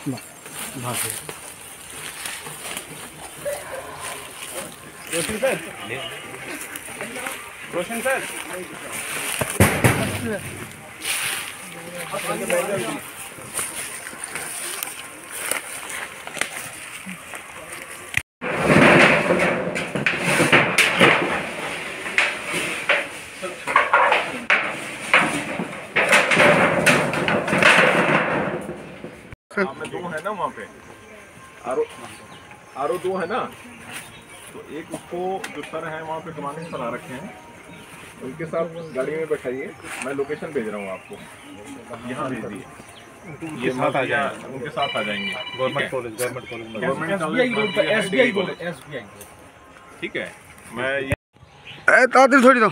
ना भाग रोशन सर, रोशन सर, में दो है ना वहाँ पे आरो दो है ना, तो एक उसको जो सर है वहाँ पे कमाने पर आ रखे हैं, उनके साथ गाड़ी में बैठाइए, मैं लोकेशन भेज रहा हूँ आपको, यहाँ भेज दिए, ये साथ आ जाए, उनके साथ आ जाएंगे। गवर्नमेंट कॉलेज, ठीक है। मैं तादिल थोड़ी दो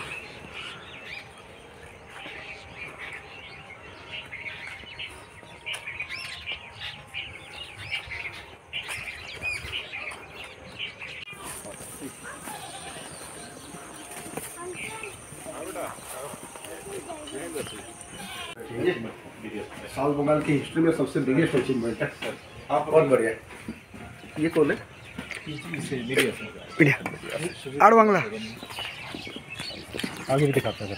साउथ बंगाल की हिस्ट्री में सबसे बिगेस्ट अचीवमेंट है। आप बहुत बढ़िया। ये कौन है? आड़ बांग्ला आगे भी दिखाता है।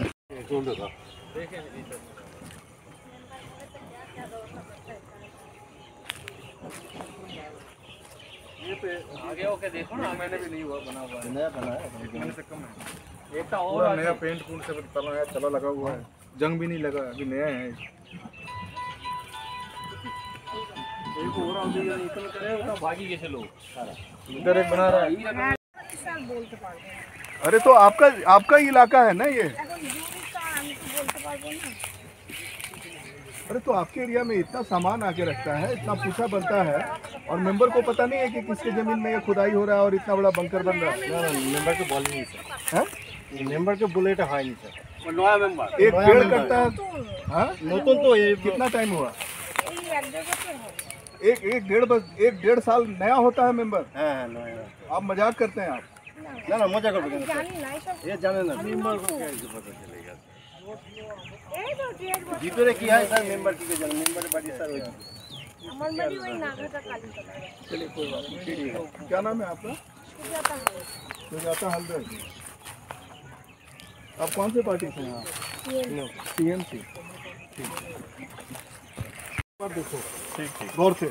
आगे होके देखो ना, मैंने भी नहीं हुआ बना हुआ है, नया बना है, मैंने से कम है। एक और नया पेंट कूट से तला लगा हुआ है, जंग भी नहीं लगा, अभी नया है। एक और आ गया, निकल करे उठा भागी कैसे लोग सारा इधर एक बना रहा है। बोलते पारबो अरे तो आपका इलाका है ना ये। अरे तो आपके एरिया में इतना सामान आके रखता है, इतना पूछा बनता है, और मेंबर को पता नहीं है कि किसके जमीन में ये खुदाई हो रहा है और इतना बड़ा बंकर बन रहा है। ना मेंबर के बोल नहीं सर, हैं? मेंबर के बुलेट है नहीं सर। नया मेंबर एक पेड़ कटता है। हाँ, नतून तो ये कितना टाइम हुआ? एक डेढ़ साल नया होता है मेंबर। हाँ आप मजाक करते हैं आप। ना मजा कर ये जाने ना मेंबर को कैसे पता चलेगा? जीतोरे किया है सर मेंबर की जन्म मेंबर बड़ी सर चलिए कोई बात नहीं। क्या नाम है आपका? सुजाता हल्दर। आप कौन से पार्टी से हैं आप? टीएमसी। देखो ठीक गौर से,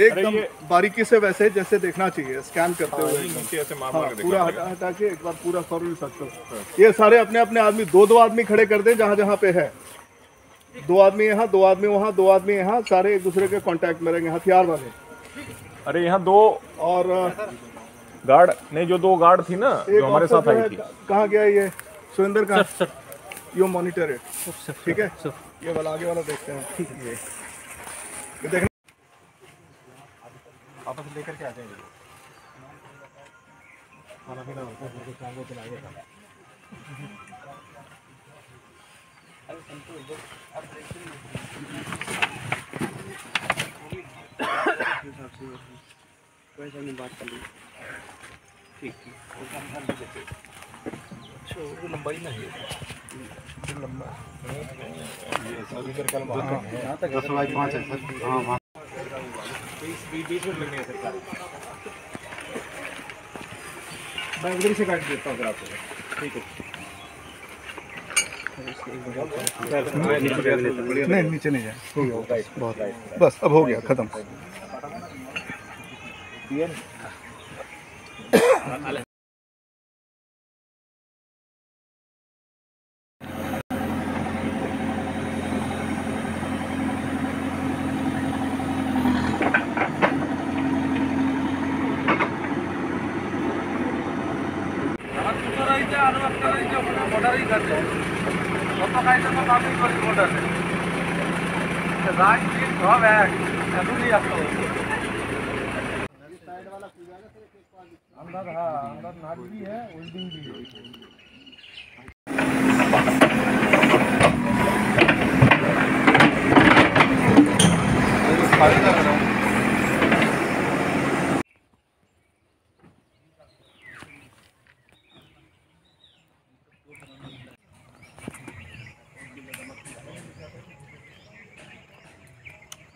एकदम बारीकी से, वैसे जैसे देखना चाहिए, स्कैन करते हुए नीचे ऐसे मार मार के पूरा हटा के एक बार पूरा सॉरी सकते। ये सारे अपने अपने आदमी दो आदमी खड़े कर दें जहाँ जहाँ पे है। 2 आदमी यहाँ, 2 आदमी वहाँ, 2 आदमी यहाँ, सारे एक दूसरे के कांटेक्ट में रहेंगे, हथियार वाले। अरे यहाँ 2 और गार्ड नहीं, जो 2 गार्ड थी ना जो हमारे साथ आई थी, कहाँ गया ये सुरेंद्र का? यू मॉनिटर इट, ठीक है। ये वाला आगे वाला देखते हैं, ठीक है। ये देखना आपस लेकर के आ जाएंगे। खाना पीना होता है तो चांगो चलाइए था। वैसे हमने बात कर ली, ठीक अच्छा वो लंबाई ना है, लंबा यहाँ तक 10/5 है सर। हाँ 20 मिनट लगेंगे सर। मैं उधर से काट देता हूँ अगर आपको, ठीक है। नहीं नीचे नहीं जाए, बहुत बस अब हो गया खत्म। अंदर हाँ अंदर नाक भी है, होल्डिंग भी है।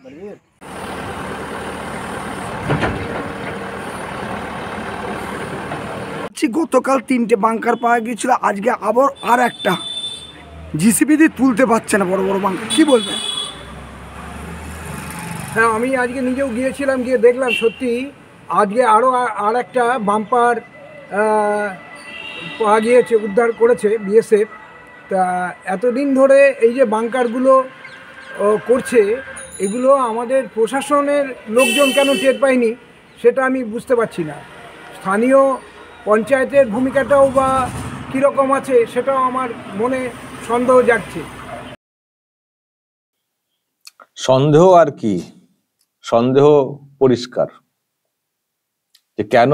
बलवीर গতকাল 3টে বাংকার পাওয়া গিয়েছিল, আজকে আবার আর একটা জিসিবি দিয়ে তুলতে পারছে না বড় বড় বাংকার, কি বলবেন? হ্যাঁ, আমি আজকে নিজেও গিয়েছিলাম, গিয়ে দেখলাম সত্যি আজকে আরও আর একটা বাম্পার পাওয়া গিয়েছে, উদ্ধার করেছে বিএসএফ। তা এতদিন ধরে এই যে বাংকারগুলো করছে, এগুলো আমাদের প্রশাসনের লোকজন কেন টের পায়নি সেটা আমি বুঝতে পারছি না। স্থানীয় পঞ্চায়েতের ভূমিকাটাও বা কীরকম আছে সেটাও আমার মনে সন্দেহ জাগছে। সন্দেহ আর কি, সন্দেহ পরিষ্কার যে কেন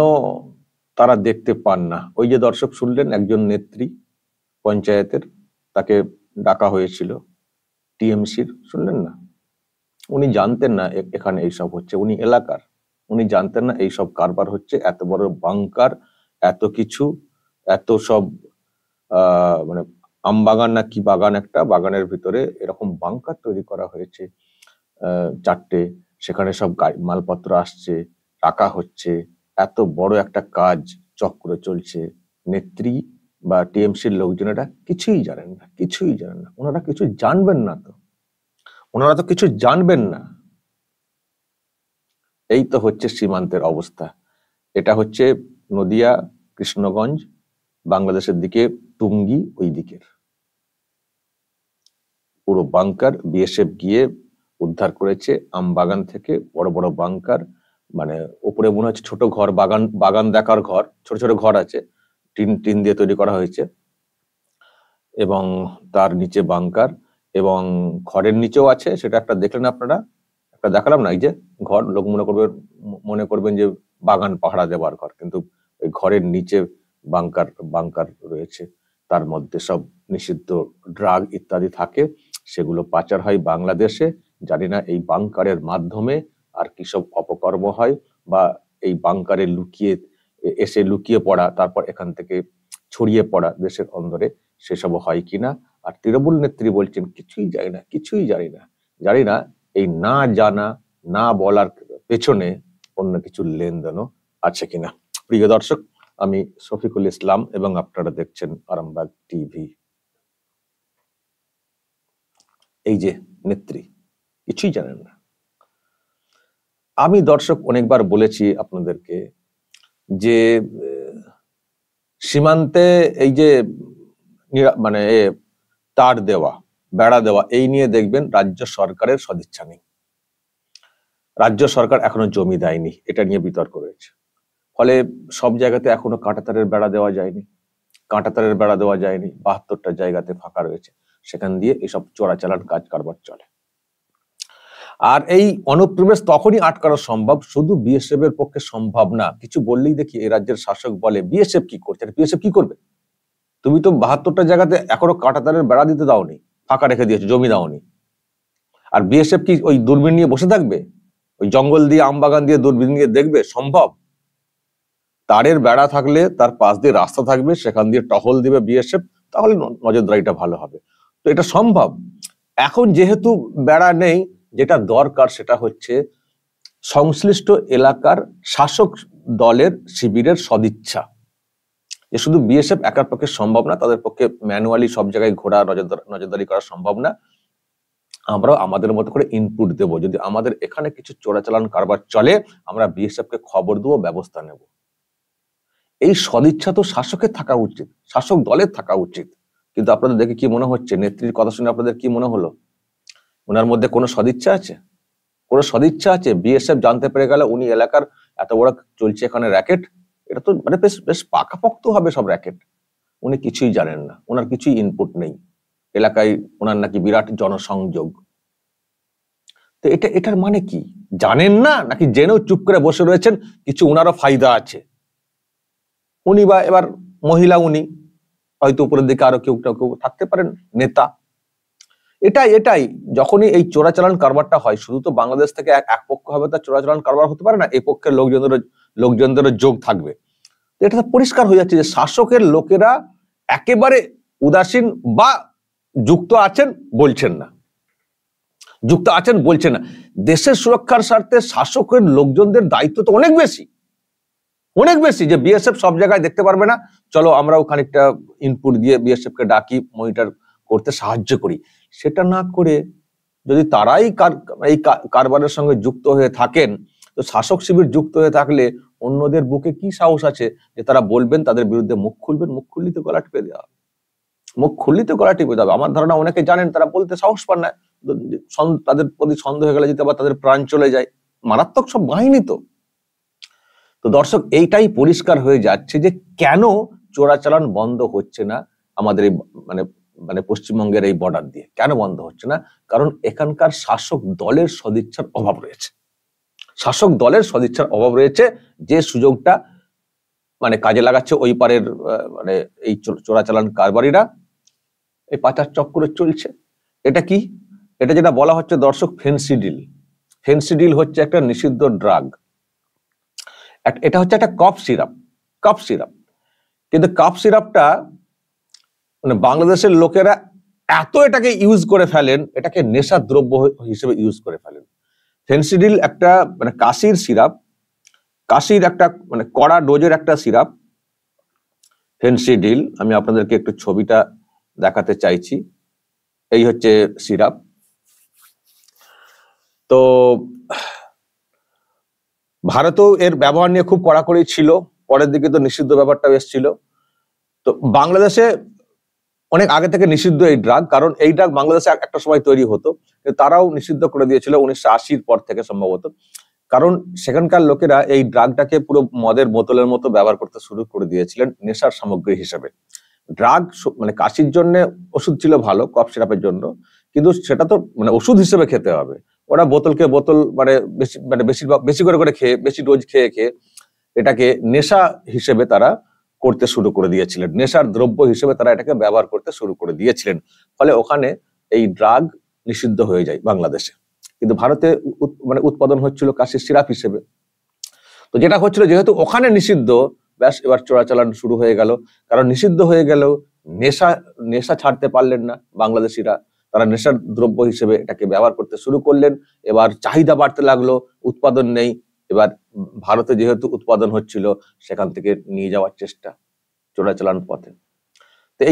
তারা দেখতে পান না। ওই যে দর্শক শুনলেন, একজন নেত্রী পঞ্চায়েতের, তাকে ডাকা হয়েছিল টিএমসির, শুনলেন না? উনি জানতেন না এখানে এইসব হচ্ছে, উনি এলাকার, উনি জানতেন না এইসব কারবার হচ্ছে। এত বড় বাংকার, এত কিছু, এত সব মানে আমবাগান না কি বাগান, একটা বাগানের ভিতরে এরকম বাংকার তৈরি করা হয়েছে 4টে, সেখানে সব মালপত্র আসছে, টাকা হচ্ছে, এত বড় একটা কাজ চক্রে চলছে। নেত্রী বা টিএমসির লোকজনেরা কিছুই জানেন না, কিছুই জানেন না। ওনারা কিছু জানবেন না, তো ওনারা তো কিছু জানবেন না। এই তো হচ্ছে সীমান্তের অবস্থা। এটা হচ্ছে নদিয়া, কৃষ্ণগঞ্জ, বাংলাদেশের দিকে টুঙ্গি, ওই দিকের পুরো বাংকার বিএসএফ গিয়ে উদ্ধার করেছে আমবাগান থেকে। বড় বড় বাংকার, মানে উপরে মনে হচ্ছে ছোট ঘর, বাগান দেখার ঘর, ছোট ছোট ঘর আছে, টিন দিয়ে তৈরি করা হয়েছে, এবং তার নিচে বাংকার, এবং ঘরের নিচেও আছে। সেটা একটা দেখলেন আপনারা, একটা দেখালাম না, এই যে ঘর, লোক মনে করবেন যে বাগান পাহারা দেওয়ার ঘর, কিন্তু ওই ঘরের নিচে বাংকার রয়েছে। তার মধ্যে সব নিষিদ্ধ ড্রাগ ইত্যাদি থাকে, সেগুলো পাচার হয় বাংলাদেশে। জানি না এই বাংকারের মাধ্যমে আর কি সব অপকর্ম হয়, বা এই বাংকারে লুকিয়ে পড়া, তারপর এখান থেকে ছড়িয়ে পড়া দেশের অন্দরে, সেসব হয় কিনা। আর তৃণমূল নেত্রী বলছেন কিছুই জানি না, কিছুই জানি না। জানি না, এই না জানা, না বলার পেছনে অন্য কিছু লেনদেনও আছে কিনা। প্রিয় দর্শক, আমি শফিকুল ইসলাম এবং আপনারা দেখছেন আরামবাগ টিভি। এই যে নেত্রী কিছুই জানেন না। আমি দর্শক অনেকবার বলেছি আপনাদেরকে যে সীমান্তে এই যে মানে তার দেওয়া, বেড়া দেওয়া, এই নিয়ে দেখবেন রাজ্য সরকারের সদিচ্ছা নেই। রাজ্য সরকার এখনো জমি দেয়নি, এটা নিয়ে বিতর্ক রয়েছে। ফলে সব জায়গাতে এখনো কাঁটাতারের বেড়া দেওয়া যায়নি, 72টা জায়গাতে ফাঁকা রয়েছে, সেখান দিয়ে এসব চোরাচালান কাজ কারবার চলে। আর এই অনুপ্রবেশ তখনই আটকানো সম্ভব, শুধু বিএসএফ এর পক্ষে সম্ভব না। কিছু বললেই দেখি এই রাজ্যের শাসক বলে বিএসএফ কি করছে। বিএসএফ কি করবে? তুমি তো 72টা জায়গাতে এখনো কাঁটাতারের বেড়া দিতে দাওনি, ফাঁকা রেখে দিয়েছো, জমি দাওনি। আর বিএসএফ কি ওই দূরবীন নিয়ে বসে থাকবে? ওই জঙ্গল দিয়ে, আমবাগান দিয়ে দূরবীন নিয়ে দেখবে? সম্ভব? তারের বেড়া থাকলে তার পাশ দিয়ে রাস্তা থাকবে, সেখান দিয়ে টহল দিবে বিএসএফ, তাহলে নজরদারিটা ভালো হবে। তো এটা সম্ভব। এখন যেহেতু বেড়া নেই, যেটা দরকার সেটা হচ্ছে সংশ্লিষ্ট এলাকার শাসক দলের শিবিরের সদিচ্ছা। যে শুধু বিএসএফ একার পক্ষে সম্ভব না, তাদের পক্ষে ম্যানুয়ালি সব জায়গায় ঘোরা, নজরদারি করা সম্ভব না। আমরাও আমাদের মতো করে ইনপুট দেব। যদি আমাদের এখানে কিছু চোরাচালান কারবার চলে, আমরা বিএসএফ কে খবর দেবো, ব্যবস্থা নেব। এই সদিচ্ছা তো শাসকের থাকা উচিত, শাসক দলের থাকা উচিত। কিন্তু আপনাদের দেখে কি মনে হচ্ছে? নেত্রীর কথা শুনে আপনাদের কি মনে হলো? ওনার মধ্যে কোনো সদিচ্ছা আছে? কোনো সদিচ্ছা আছে? বিএসএফ জানতে পেরে গেল উনি এলাকার এত বড় চলছে এখানে র্যাকেট, এটা তো মানে বেশ পাকাপোক্ত হবে সব র্যাকেট। উনি কিছুই জানেন না, ওনার কিছুই ইনপুট নেই। এলাকায় ওনার নাকি বিরাট জনসংযোগ। তো এটার মানে কি? জানেন না, নাকি জেনেও চুপ করে বসে রয়েছেন? কিছু ওনারও ফায়দা আছে। উনি বা এবার মহিলা, উনি হয়তো উপরের দিকে আরো কেউ থাকতে পারেন, নেতা। এটাই যখনই এই চোরাচালান কারবারটা হয়, শুধু তো বাংলাদেশ থেকে এক পক্ষ হবে তার চোরাচালান কারবার হতে পারে না, এই পক্ষের লোকজনদেরও যোগ থাকবে। এটা তো পরিষ্কার হয়ে যাচ্ছে যে শাসকের লোকেরা একেবারে উদাসীন বা যুক্ত আছেন, বলছেন না। যুক্ত আছেন বলছে না। দেশের সুরক্ষার স্বার্থে শাসকের লোকজনদের দায়িত্ব তো অনেক বেশি, অনেক বেশি, যে বিএসএফ সব জায়গায় দেখতে পারবে না, চলো আমরাও খানিকটা ইনপুট দিয়ে বিএসএফ কে ডাকি, মনিটর করতে সাহায্য করি। সেটা না করে যদি তারাই এই কারবারের সঙ্গে যুক্ত হয়ে থাকেন, তো শাসক শিবির যুক্ত হয়ে থাকলে অন্যদের বুকে কি সাহস আছে যে তারা বলবেন, তাদের বিরুদ্ধে মুখ খুলবেন? মুখ খুললি তো গলা টিপে দেওয়া হবে, মুখ খুললি তো গলা টিপে দেওয়া হবে। আমার ধারণা অনেকে জানেন, তারা বলতে সাহস পান না, তাদের প্রতি সন্দেহ হয়ে গেলে যদি আবার তাদের প্রাণ চলে যায়। মারাত্মক সব বাহিনী তো। তো দর্শক, এইটাই পরিষ্কার হয়ে যাচ্ছে যে কেন চোরাচালান বন্ধ হচ্ছে না আমাদের এই মানে পশ্চিমবঙ্গের এই বর্ডার দিয়ে, কেন বন্ধ হচ্ছে না? কারণ এখানকার শাসক দলের সদিচ্ছার অভাব রয়েছে, শাসক দলের সদিচ্ছার অভাব রয়েছে, যে সুযোগটা মানে কাজে লাগাচ্ছে ওই পারের মানে এই চোরাচালান কারবারিরা, এই পাচার চক্র চলছে। এটা কি? এটা যেটা বলা হচ্ছে দর্শক, ফেন্সিডিল। ফেন্সিডিল হচ্ছে একটা নিষিদ্ধ ড্রাগ। এটা হচ্ছে একটা কফ সিরাপ, কফ সিরাপ। কিন্তু কফ সিরাপটা মানে বাংলাদেশের লোকেরা এত এটাকে ইউজ করে ফেলেন, এটাকে নেশা দ্রব্য হিসেবে ইউজ করে ফেলেন। ফেন্সিডিল একটা মানে কাশির সিরাপ, কাশির একটা মানে কড়া ডোজের একটা সিরাপ ফেন্সিডিল। আমি আপনাদেরকে একটু ছবিটা দেখাতে চাইছি। এই হচ্ছে সিরাপ। তো ভারতেও এর ব্যবহার নিয়ে খুব কড়াকড়ি ছিল, পরের দিকে তো নিষিদ্ধ ব্যাপারটাও এসেছিল। তো বাংলাদেশে অনেক আগে থেকে নিষিদ্ধ এই ড্রাগ, কারণ এই ড্রাগ বাংলাদেশে একটা সময় তৈরি হতো, তারাও নিষিদ্ধ করে দিয়েছিল 1980-র পর থেকে সম্ভবত। কারণ সেখানকার লোকেরা এই ড্রাগটাকে পুরো মদের বোতলের মতো ব্যবহার করতে শুরু করে দিয়েছিলেন নেশার সামগ্রী হিসেবে। ড্রাগ মানে কাশির জন্য ওষুধ ছিল ভালো, কফ সিরাপের জন্য, কিন্তু সেটা তো মানে ওষুধ হিসেবে খেতে হবে। ওরা বোতলকে বোতল মানে বেশি করে খেয়ে, বেশি ডোজ খেয়ে এটাকে নেশা হিসেবে তারা করতে শুরু করে দিয়েছিলেন, নেশার দ্রব্য হিসেবে তারা এটাকে ব্যবহার করতে শুরু করে দিয়েছিলেন। ফলে ওখানে এই ড্রাগ নিষিদ্ধ হয়ে যায় বাংলাদেশে, কিন্তু ভারতে মানে উৎপাদন হচ্ছিল কাশির সিরাপ হিসেবে। তো যেটা হচ্ছিল, যেহেতু ওখানে নিষিদ্ধ, ব্যাস এবার চোরাচালান শুরু হয়ে গেল। কারণ নিষিদ্ধ হয়ে গেলেও নেশা ছাড়তে পারলেন না বাংলাদেশিরা, তারা নেশার দ্রব্য হিসেবে এটাকে ব্যবহার করতে শুরু করলেন। এবার চাহিদা বাড়তে লাগলো, উৎপাদন নেই, এবার ভারতে যেহেতু উৎপাদন হচ্ছিল সেখান থেকে নিয়ে যাওয়ার চেষ্টা চোরাচালান পথে। তো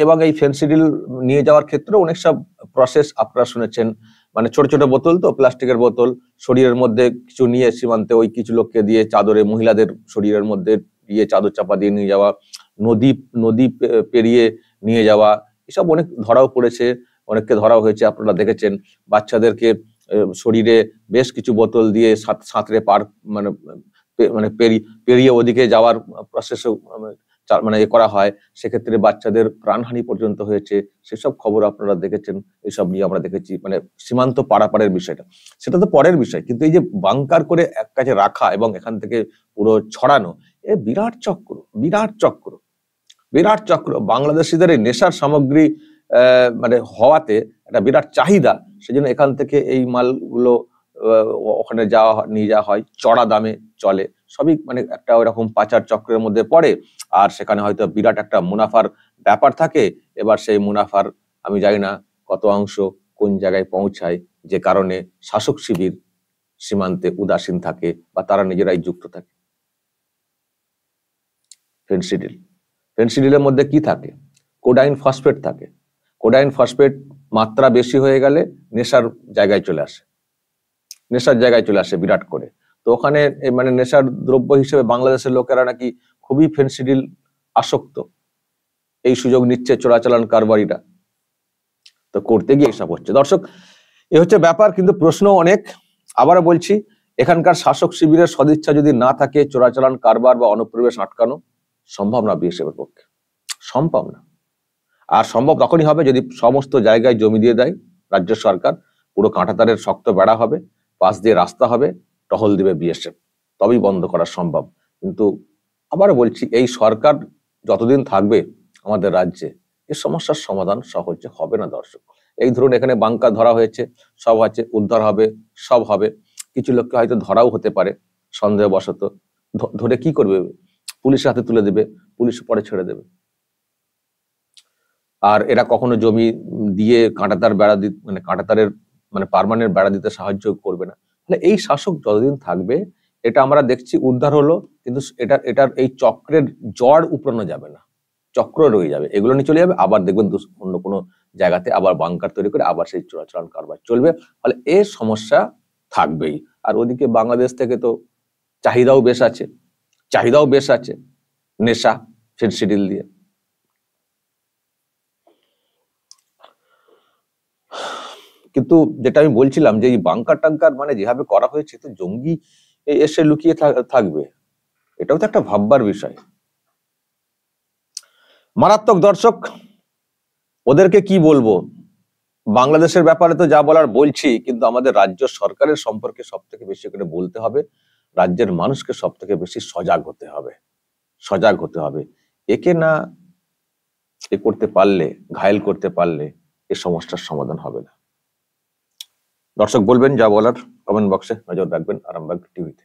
এবং এই ফেন্সিডিল নিয়ে যাওয়ার ক্ষেত্রে অনেক সব প্রসেস আপনারা শুনেছেন, মানে ছোট ছোট বোতল, তো প্লাস্টিকের বোতল, শরীরের মধ্যে কিছু নিয়ে সীমান্তে ওই কিছু লোককে দিয়ে চাদরে, মহিলাদের শরীরের মধ্যে দিয়ে চাদর চাপা দিয়ে নিয়ে যাওয়া, নদী পেরিয়ে নিয়ে যাওয়া, এসব অনেক ধরাও পড়েছে, অনেককে ধরাও হয়েছে। আপনারা দেখেছেন বাচ্চাদেরকে শরীরে বেশ কিছু বোতল দিয়ে সাঁতরে পার মানে পেরিয়ে ওদিকে যাওয়ার প্রসেস মানে করা হয়, সেক্ষেত্রে বাচ্চাদের প্রাণহানি পর্যন্ত হয়েছে। সেসব খবর আপনারা দেখেছেন, এসব নিয়ে আমরা দেখেছি। মানে সীমান্ত পারাপারের বিষয়টা সেটা তো পরের বিষয়, কিন্তু এই যে বাংকার করে এক কাছে রাখা এবং এখান থেকে পুরো ছড়ানো, এ বিরাট চক্র, বিরাট চক্র, বিরাট চক্র। বাংলাদেশিদের এই নেশার সামগ্রী মানে হওয়াতে একটা বিরাট চাহিদা, সেজন্য এখান থেকে এই মালগুলো ওখানে নিয়ে যাওয়া হয়, চড়া দামে চলে, সবই মানে একটা ওইরকম পাচার চক্রের মধ্যে পড়ে। আর সেখানে হয়তো বিরাট একটা মুনাফার ব্যাপার থাকে। এবার সেই মুনাফার আমি জানি না কত অংশ কোন জায়গায় পৌঁছায়, যে কারণে শাসক শিবির সীমান্তে উদাসীন থাকে বা তারা নিজেরাই যুক্ত থাকে। ফেন্সিডিলের মধ্যে কি থাকে? কোডাইন ফসফেট থাকে। কোডাইন ফসফেট মাত্রা বেশি হয়ে গেলে নেশার জায়গায় চলে আসে, নেশার জায়গায় চলে আসে বিরাট করে। তো ওখানে মানে নেশার দ্রব্য হিসেবে বাংলাদেশের লোকেরা নাকি খুবই ফেন্সিডিল আসক্ত, এই সুযোগ নিচ্ছে চোরাচালান কারবারিরা। তো করতে গিয়ে এসব হচ্ছে। দর্শক, এ হচ্ছে ব্যাপার, কিন্তু প্রশ্ন অনেক। আবারও বলছি, এখানকার শাসক শিবিরের সদিচ্ছা যদি না থাকে, চোরাচালান কারবার বা অনুপ্রবেশ আটকানো সম্ভব না বিএসএফের পক্ষে, সম্ভব না। আর সম্ভব তখনই হবে যদি সমস্ত জায়গায় জমি দিয়ে দেয় রাজ্য সরকার, পুরো কাঁটাতারের শক্ত বেড়া হবে, পাশ দিয়ে রাস্তা হবে, টহল দিবে বিএসএফ, তবেই বন্ধ করা সম্ভব। কিন্তু আবারও বলছি, এই সরকার যতদিন থাকবে আমাদের রাজ্যে, এই সমস্যার সমাধান সহজে হবে না দর্শক। এই ধরুন, এখানে বাংকার ধরা হয়েছে, সব আছে, উদ্ধার হবে, সব হবে। কিছু লোককে হয়তো ধরাও হতে পারে সন্দেহবশত, ধরে কি করবে? পুলিশের হাতে তুলে দেবে, পুলিশ পরে ছেড়ে দেবে। আর এরা কখনো জমি দিয়ে কাঁটাতার বেড়া মানে কাঁটাতারের মানে পার্মানেন্ট বেড়া দিতে সাহায্য করবে না। তাহলে এই শাসক যতদিন থাকবে, এটা আমরা দেখছি উদ্ধার হলো, কিন্তু এটার এই চক্রের জড় উপড়ানো যাবে না, চক্র রয়ে যাবে, এগুলো নিয়ে চলে যাবে। আবার দেখবেন অন্য কোনো জায়গাতে আবার বাংকার তৈরি করে আবার সেই চোরাচালান কারবার চলবে। ফলে এর সমস্যা থাকবেই। আর ওদিকে বাংলাদেশ থেকে তো চাহিদাও বেশ আছে নেশা শিডিল দিয়ে। কিন্তু যেটা আমি বলছিলাম যে এই বাংকার টাঙ্কার মানে যেভাবে করা হয়েছে, তো জঙ্গি এসে লুকিয়ে থাকবে, এটাও তো একটা ভাববার বিষয়। মারাত্মক দর্শক, ওদেরকে কি বলবো, বাংলাদেশের ব্যাপারে তো যা বলার বলছি, কিন্তু আমাদের রাজ্য সরকারের সম্পর্কে সব থেকে বেশি করে বলতে হবে, রাজ্যের মানুষকে সব থেকে বেশি সজাগ হতে হবে। একে না করতে পারলে, ঘায়েল করতে পারলে এই সমস্যার সমাধান হবে না। দর্শক বলবেন যা বলার, কমেন্ট বক্সে নজর রাখবেন আরামবাগ টিভিতে।